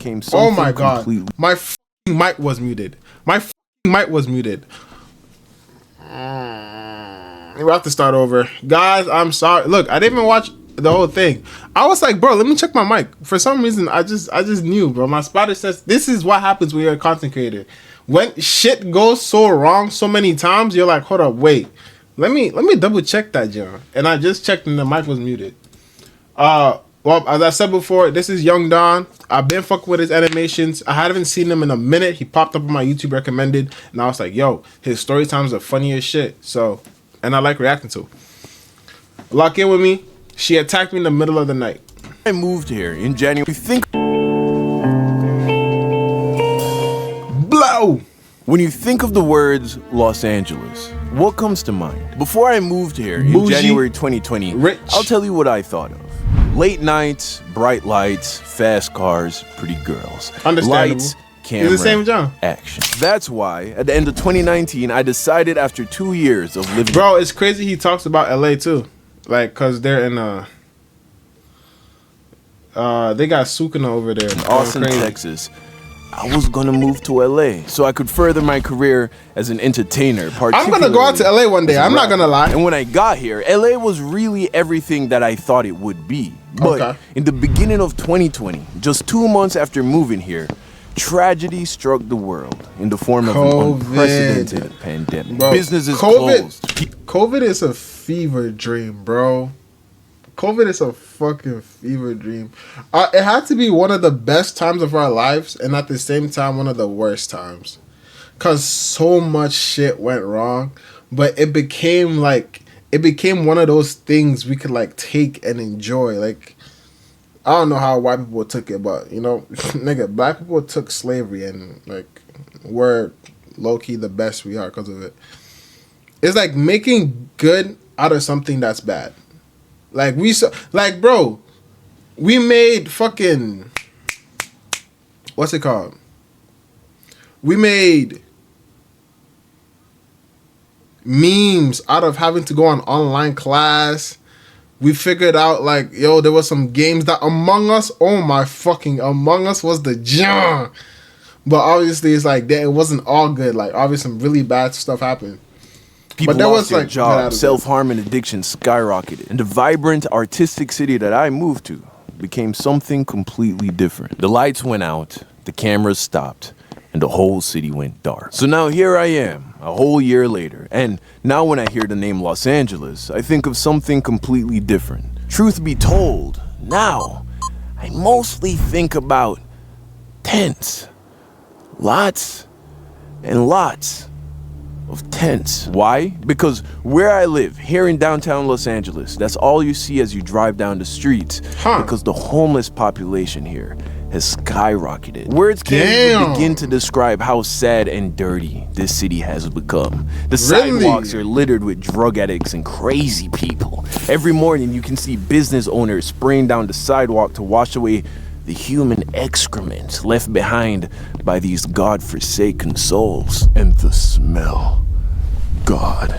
became Oh something my god. completely. My f***ing mic was muted. My f***ing mic was muted. We have to start over. Guys, I'm sorry. Look, I didn't even watch the whole thing. I was like, bro, let me check my mic. For some reason, I just knew, bro. My spotter says this is what happens when you're a content creator. When shit goes so wrong so many times, you're like, hold up, wait. Let me double check that, John. And I just checked and the mic was muted. Well, as I said before, this is Young Don. I've been fucking with his animations. I haven't seen him in a minute. He popped up on my YouTube recommended, and I was like, yo, his story times are funny as shit. So, and I like reacting to. Lock in with me. She attacked me in the middle of the night. I moved here in January. Blow! When you think of the words Los Angeles, what comes to mind? Before I moved here in Bougie, January 2020, rich. I'll tell you what I thought of. Late nights, bright lights, fast cars, pretty girls. Understandable. Lights, camera, It's the same, John. action. That's why, at the end of 2019, I decided after 2 years of living... Bro, it's crazy he talks about LA too. Like, cause they're in they got Sukuna over there. in Austin, Crazy. Texas, I was gonna move to LA so I could further my career as an entertainer. I'm gonna go out to LA one day. as a I'm not rapper. gonna lie. And when I got here, LA was really everything that I thought it would be. But Okay. in the beginning of 2020, just 2 months after moving here, tragedy struck the world in the form of an COVID. unprecedented pandemic. Bro, Businesses COVID, closed. COVID is a fever dream, bro. COVID is a fucking fever dream. It had to be one of the best times of our lives, and at the same time, one of the worst times. Cause so much shit went wrong, but it became one of those things we could like take and enjoy. Like, I don't know how white people took it, but you know, nigga, black people took slavery and like we're low key the best we are because of it. It's like making good out of something that's bad. Like bro, we made fucking, what's it called? We made memes out of having to go on online class. We figured out like, yo, there was some games that Among Us, oh my fucking, Among Us was the jam. But obviously it's like that, it wasn't all good. Like obviously some really bad stuff happened. People But there lost was, their like, get out of jobs, it. self-harm and addiction skyrocketed. And the vibrant, artistic city that I moved to became something completely different. The lights went out, the cameras stopped, and the whole city went dark. So now here I am, a whole year later. And now when I hear the name Los Angeles, I think of something completely different. Truth be told, now I mostly think about tents. Lots and lots of tents. Why? Because where I live, here in downtown Los Angeles, that's all you see as you drive down the streets. Huh. Because the homeless population here has skyrocketed. Words can't Damn. even begin to describe how sad and dirty this city has become. The Really? sidewalks are littered with drug addicts and crazy people. Every morning you can see business owners spraying down the sidewalk to wash away the human excrement left behind by these God-forsaken souls. And the smell. God,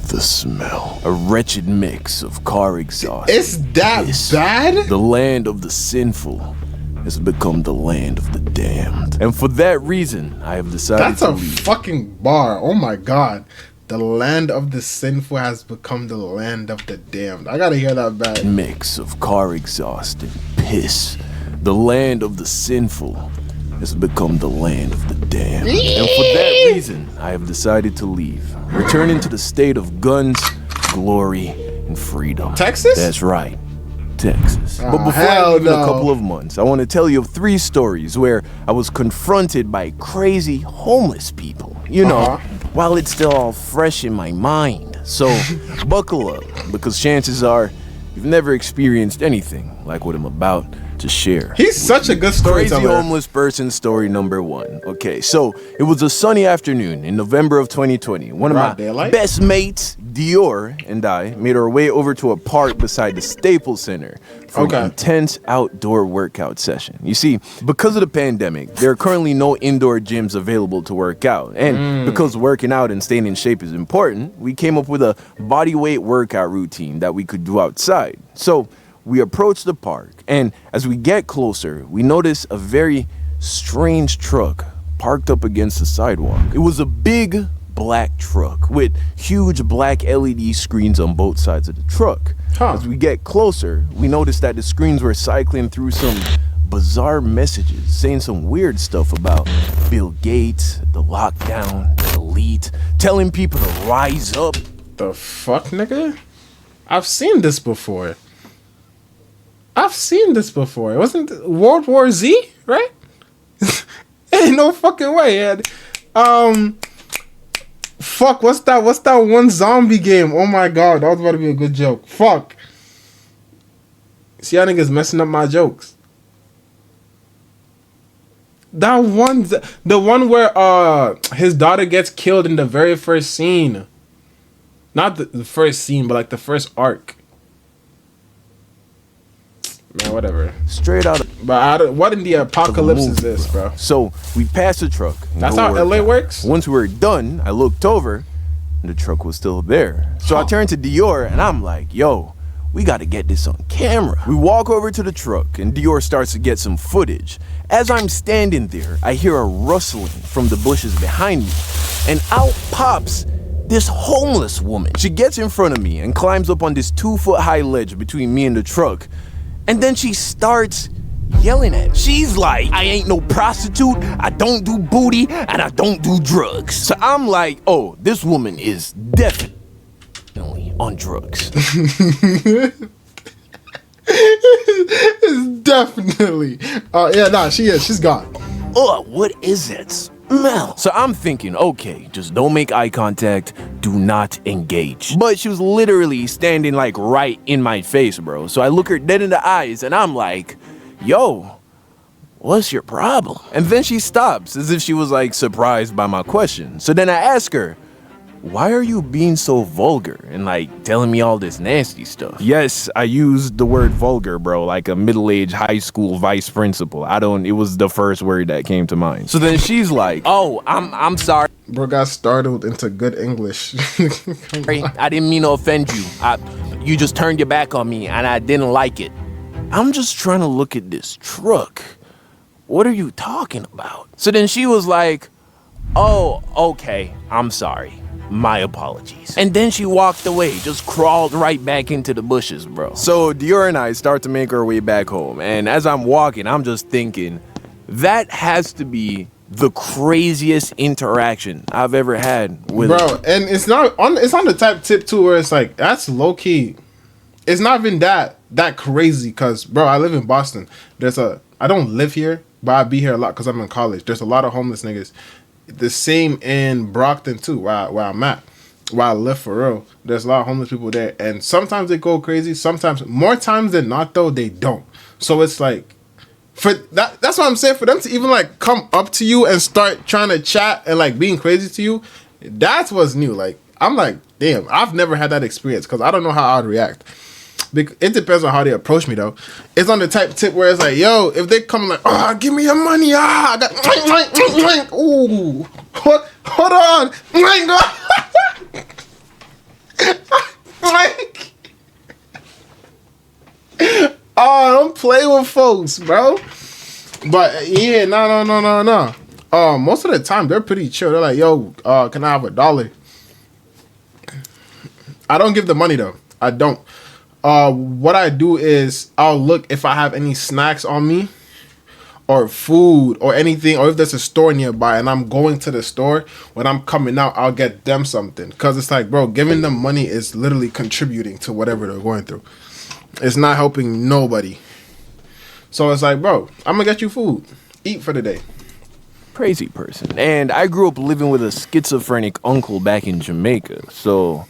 the smell. A wretched mix of car exhaust. It's that piss. bad? The land of the sinful has become the land of the damned. And for that reason, I have decided That's to a leave. fucking bar. Oh my god. The land of the sinful has become the land of the damned. I gotta hear that back. Mix of car exhaust and piss. The land of the sinful has become the land of the damned. And for that reason, I have decided to leave, returning to the state of guns, glory, and freedom. Texas? That's right. Texas. Oh, But before I hell leave in a no. couple of months, I want to tell you of 3 stories where I was confronted by crazy homeless people. You know, Uh-huh. while it's still all fresh in my mind. So buckle up, because chances are you've never experienced anything like what I'm about to share. He's such a good Crazy storyteller. homeless person story number 1. Okay, so it was a sunny afternoon in November of 2020. One of Broad my daylight? best mates, Dior, and I made our way over to a park beside the Staples Center for Okay. an intense outdoor workout session. You see, because of the pandemic, there are currently no indoor gyms available to work out. And because working out and staying in shape is important, we came up with a body weight workout routine that we could do outside. So We approach the park, and as we get closer, we notice a very strange truck parked up against the sidewalk. It was a big black truck with huge black LED screens on both sides of the truck. As we get closer, we notice that the screens were cycling through some bizarre messages, saying some weird stuff about Bill Gates, the lockdown, the elite, telling people to rise up. The fuck, nigga? I've seen this before. It wasn't World War Z, right? Ain't no fucking way. And, fuck, what's that one zombie game? Oh my god, that was about to be a good joke. Fuck. See, y'all niggas messing up my jokes. That one, the one where his daughter gets killed in the very first scene. Not the first scene, but like the first arc. Man, whatever. Straight out of... But what in the apocalypse is this, bro? So we passed the truck. That's how LA works? Once we were done, I looked over and the truck was still there. So I turned to Dior and I'm like, yo, we got to get this on camera. We walk over to the truck and Dior starts to get some footage. As I'm standing there, I hear a rustling from the bushes behind me, and out pops this homeless woman. She gets in front of me and climbs up on this 2-foot high ledge between me and the truck, and then she starts yelling at me. She's like, I ain't no prostitute, I don't do booty, and I don't do drugs. So I'm like, oh, this woman is definitely on drugs. It's definitely. Yeah, nah, she is. She's gone. Oh, what is it? Smell. So I'm thinking, okay, just don't make eye contact, do not engage. But she was literally standing like right in my face, bro. So I look her dead in the eyes and I'm like, yo, what's your problem? And then she stops as if she was like surprised by my question. So then I ask her, why are you being so vulgar and like telling me all this nasty stuff? Yes, I used the word vulgar, bro, like a middle-aged high school vice principal. It was the first word that came to mind. So then she's like, oh, I'm sorry. Bro got startled into good English. I didn't mean to offend you. You just turned your back on me and I didn't like it. I'm just trying to look at this truck. What are you talking about? So then she was like, oh, okay, I'm sorry. My apologies. And then she walked away, just crawled right back into the bushes, bro. So Dior and I start to make our way back home. And as I'm walking, I'm just thinking, that has to be the craziest interaction I've ever had with bro. And it's on the type tip too, where it's like, that's low key. It's not even that crazy, cause bro, I live in Boston. I don't live here, but I be here a lot cause I'm in college. There's a lot of homeless niggas. The same in Brockton too, where I'm at, where I live for real. There's a lot of homeless people there, and sometimes they go crazy. Sometimes, more times than not, though, they don't. So it's like, for that's what I'm saying. For them to even like come up to you and start trying to chat and like being crazy to you, that's what's new. Like I'm like, damn, I've never had that experience because I don't know how I'd react. It depends on how they approach me though. It's on the type tip where it's like, yo, if they come like, give me your money, I got, ooh, hold on, don't play with folks, bro. But yeah, no. Most of the time they're pretty chill. They're like, yo, can I have $1? I don't give the money though. I don't. What I do is I'll look if I have any snacks on me or food or anything, or if there's a store nearby and I'm going to the store, when I'm coming out, I'll get them something. Because it's like, bro, giving them money is literally contributing to whatever they're going through. It's not helping nobody. So it's like, bro, I'm going to get you food. Eat for the day. Crazy person. And I grew up living with a schizophrenic uncle back in Jamaica. So,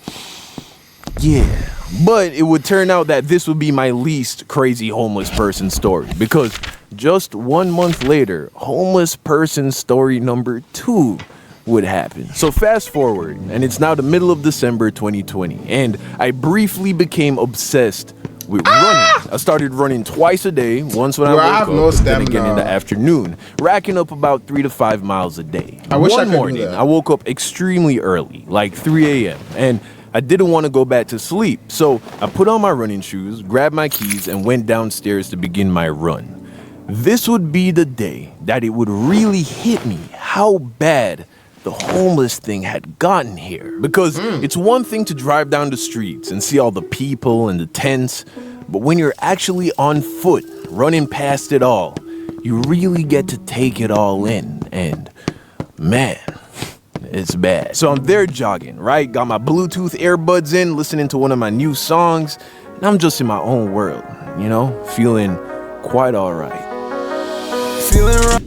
yeah. But it would turn out that this would be my least crazy homeless person story, because just 1 month later, homeless person story number 2 would happen. So fast forward, and it's now the middle of December 2020, and I briefly became obsessed with running. I started running twice a day, once when I woke up, and then again in the afternoon, racking up about 3 to 5 miles a day. I wish I could do morning, that. I woke up extremely early, like 3 a.m., and I didn't want to go back to sleep. So I put on my running shoes, grabbed my keys, and went downstairs to begin my run. This would be the day that it would really hit me how bad the homeless thing had gotten here. Because it's one thing to drive down the streets and see all the people and the tents, but when you're actually on foot, running past it all, you really get to take it all in. And man, it's bad. So I'm there jogging, right? Got my Bluetooth earbuds in, listening to one of my new songs, and I'm just in my own world, you know, feeling quite all right. Feeling right.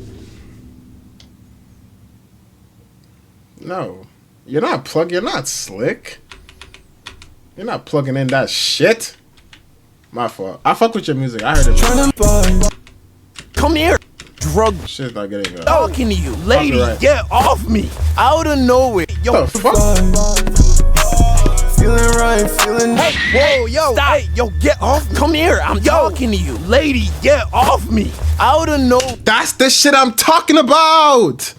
No, you're not slick. You're not plugging in that shit. My fault. I fuck with your music. I heard it. Come here. Drug Shit's not getting good. talking to you, lady. Copyright. Get off me. Out of nowhere. Yo, The fuck? feeling right, feeling. Hey, whoa, yo, stop. Hey, yo, get off. Come here. I'm talking to you, lady. Get off me. Out of nowhere. That's the shit I'm talking about.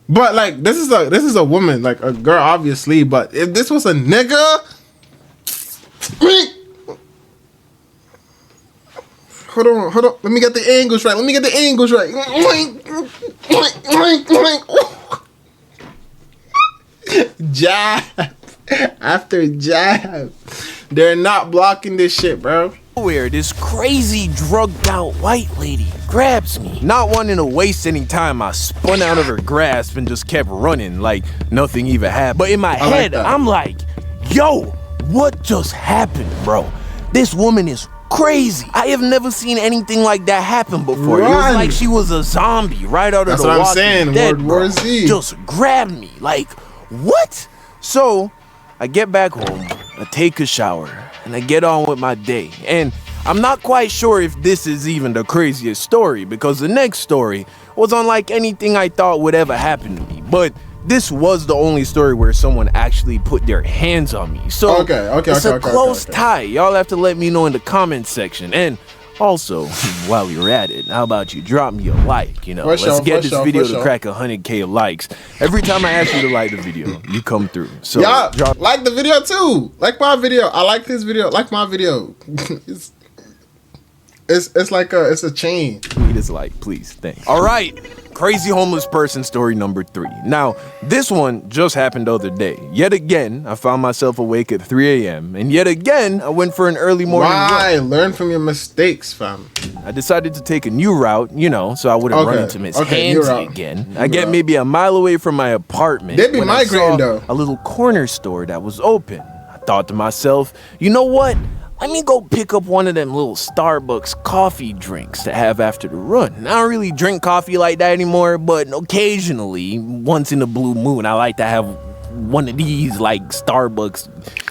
But like, this is a woman, like a girl, obviously. But if this was a nigga, hold on. Let me get the angles right. Jab after jab. They're not blocking this shit, bro. Where this crazy drugged out white lady grabs me. Not wanting to waste any time, I spun out of her grasp and just kept running like nothing even happened. But in my head, that. I'm like, yo, what just happened, bro? This woman is crazy. I have never seen anything like that happen before. It was Run. like she was a zombie right out That's of the what I'm Walking saying, Dead, World War bro. Z. Just grabbed me. Like, what? So I get back home, I take a shower, and I get on with my day. And I'm not quite sure if this is even the craziest story, because the next story was unlike anything I thought would ever happen to me. But this was the only story where someone actually put their hands on me. So it's a close tie. Y'all have to let me know in the comments section. And also, while you're at it, how about you drop me a like, you know? Let's get this video to crack 100K likes. Every time I ask you to like the video, you come through. So Yeah, like the video too. Like my video. I like this video. Like my video. It's like it's a chain. Please dislike, please, thanks. All right, crazy homeless person story number 3. Now, this one just happened the other day. Yet again, I found myself awake at 3 a.m. and yet again, I went for an early morning Why? run. Learn from your mistakes, fam. I decided to take a new route, you know, so I wouldn't run into Miss Hansy again. I get maybe a mile away from my apartment. They be when I saw migrating though. a little corner store that was open. I thought to myself, you know what? Let me go pick up one of them little Starbucks coffee drinks to have after the run. I don't really drink coffee like that anymore, but occasionally, once in a blue moon, I like to have one of these like Starbucks,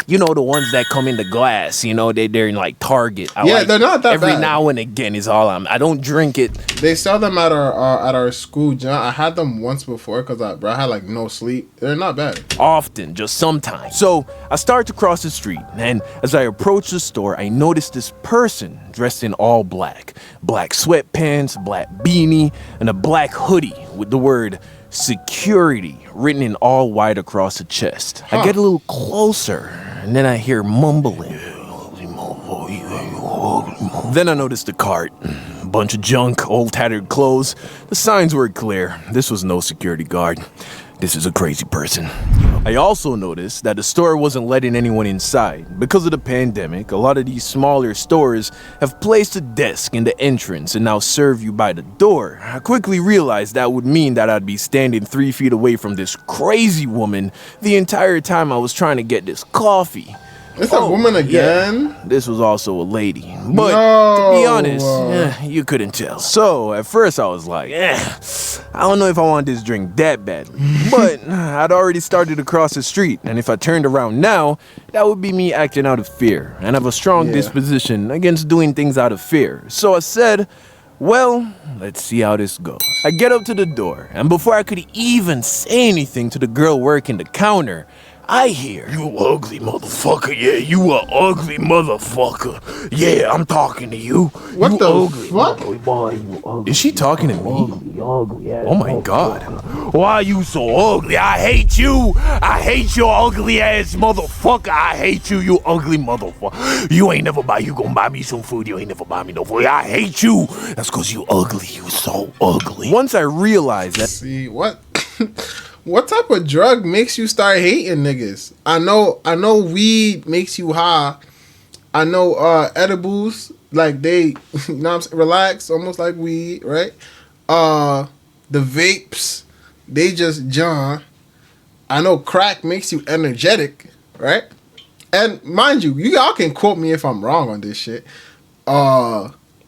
you know, the ones that come in the glass, you know, they're in like Target. They're not that every bad. now and again is all I don't drink it. They sell them at our school, John. I had them once before because I had like no sleep. They're not bad. Often, just sometimes. So I start to cross the street, and as I approach the store, I notice this person dressed in all black. Black sweatpants, black beanie, and a black hoodie with the word security written in all white across the chest. I get a little closer, and then I hear mumbling. Then I noticed the cart. A bunch of junk, old tattered clothes. The signs were clear. This was no security guard. This is a crazy person. I also noticed that the store wasn't letting anyone inside. Because of the pandemic, a lot of these smaller stores have placed a desk in the entrance and now serve you by the door. I quickly realized that would mean that I'd be standing 3 feet away from this crazy woman the entire time I was trying to get this coffee. It's a woman again? Yeah, this was also a lady. But No. to be honest, you couldn't tell. So at first I was like, I don't know if I want this drink that badly. But I'd already started to cross the street. And if I turned around now, that would be me acting out of fear. And I have a strong disposition against doing things out of fear. So I said, well, let's see how this goes. I get up to the door. And before I could even say anything to the girl working the counter, I hear you ugly motherfucker. Yeah, you a ugly motherfucker. Yeah, I'm talking to you. What you the ugly fuck? Is she talking to me? Oh my god. Why you so ugly? I hate you. I hate your ugly ass motherfucker. I hate you, you ugly motherfucker. You ain't never buy, you gonna buy me some food. You ain't never buy me no food. I hate you. That's cause you ugly. You so ugly. Once I realized that. See what? What type of drug makes you start hating niggas? I know weed makes you high. I know edibles, like they, you know what I'm saying, relax, almost like weed, right? The vapes, they just John. I know crack makes you energetic, right? And mind you, y'all can quote me if I'm wrong on this shit.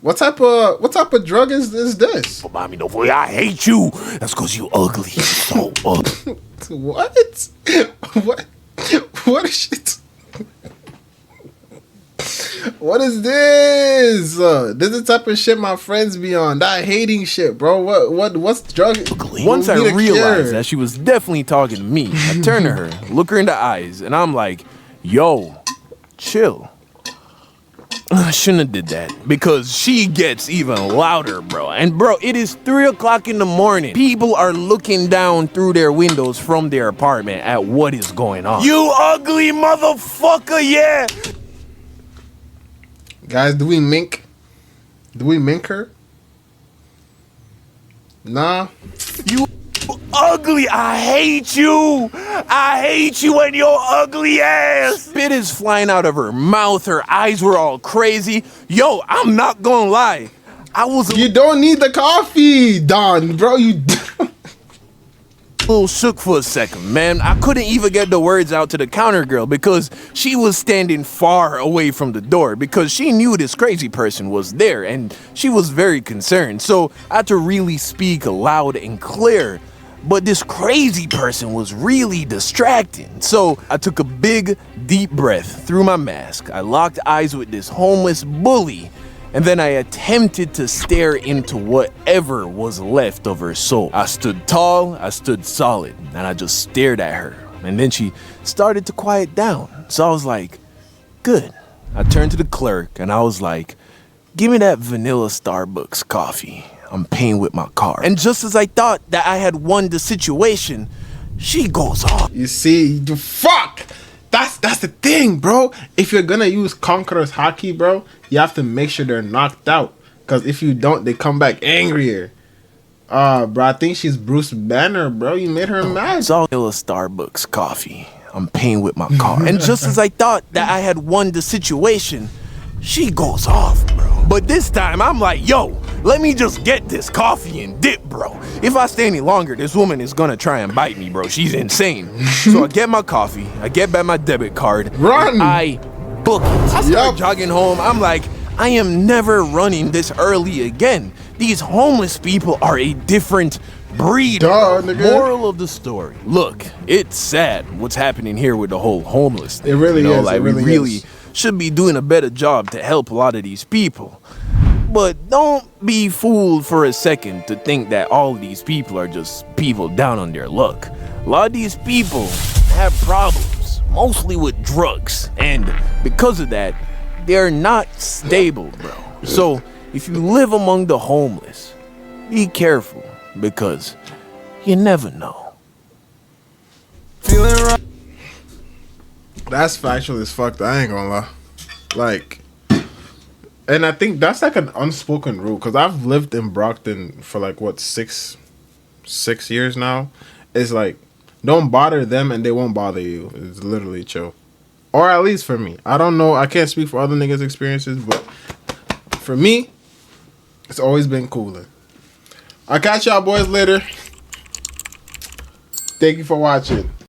What type of drug is this? Buy me no food. I hate you. That's cause you ugly. You so ugly. What? What is shit? What is this? This is the type of shit my friends be on. That hating shit, bro. What's drug? Once I realized that she was definitely talking to me, I turned to her, look her in the eyes, and I'm like, yo, chill. I shouldn't have did that because she gets even louder, bro. And bro, it is 3 o'clock in the morning. People are looking down through their windows from their apartment at what is going on. You ugly motherfucker, yeah. Guys, do we mink? Do we mink her? Nah. You ugly. I hate you. I hate you and your ugly ass. Spit is flying out of her mouth. Her eyes were all crazy. Yo, I'm not gonna lie. I was You don't need the coffee, Don, bro. You a little shook for a second, man. I couldn't even get the words out to the counter girl because she was standing far away from the door because she knew this crazy person was there and she was very concerned. So I had to really speak loud and clear. But this crazy person was really distracting. So I took a big, deep breath through my mask. I locked eyes with this homeless bully. And then I attempted to stare into whatever was left of her soul. I stood tall, I stood solid, and I just stared at her. And then she started to quiet down. So I was like, good. I turned to the clerk and I was like, give me that vanilla Starbucks coffee. I'm paying with my card. And just as I thought that I had won the situation, she goes off. You see, the fuck. That's the thing, bro. If you're gonna use Conqueror's hockey, bro, you have to make sure they're knocked out. Cause if you don't, they come back angrier. Bro, I think she's Bruce Banner, bro. You made her mad. It's all vanilla Starbucks coffee. I'm paying with my card. And just as I thought that I had won the situation, she goes off, bro. But this time, I'm like, yo, let me just get this coffee and dip, bro. If I stay any longer, this woman is gonna try and bite me, bro. She's insane. So I get my coffee, I get back my debit card, Run! I book it. I start jogging home. I'm like, I am never running this early again. These homeless people are a different breed. Duh, nigga. Moral of the story. Look, it's sad what's happening here with the whole homeless thing. It really is. Like, it really we really is. should be doing a better job to help a lot of these people. But don't be fooled for a second to think that all of these people are just people down on their luck. A lot of these people have problems, mostly with drugs. And because of that, they're not stable, bro. So if you live among the homeless, be careful because you never know. Feeling right. That's factual as fuck. I ain't gonna lie. Like, and I think that's like an unspoken rule because I've lived in Brockton for like what 6 years now. It's like, don't bother them and they won't bother you. It's literally chill, or at least for me. I don't know. I can't speak for other niggas' experiences, but for me, it's always been cooler. I'll catch y'all boys later. Thank you for watching.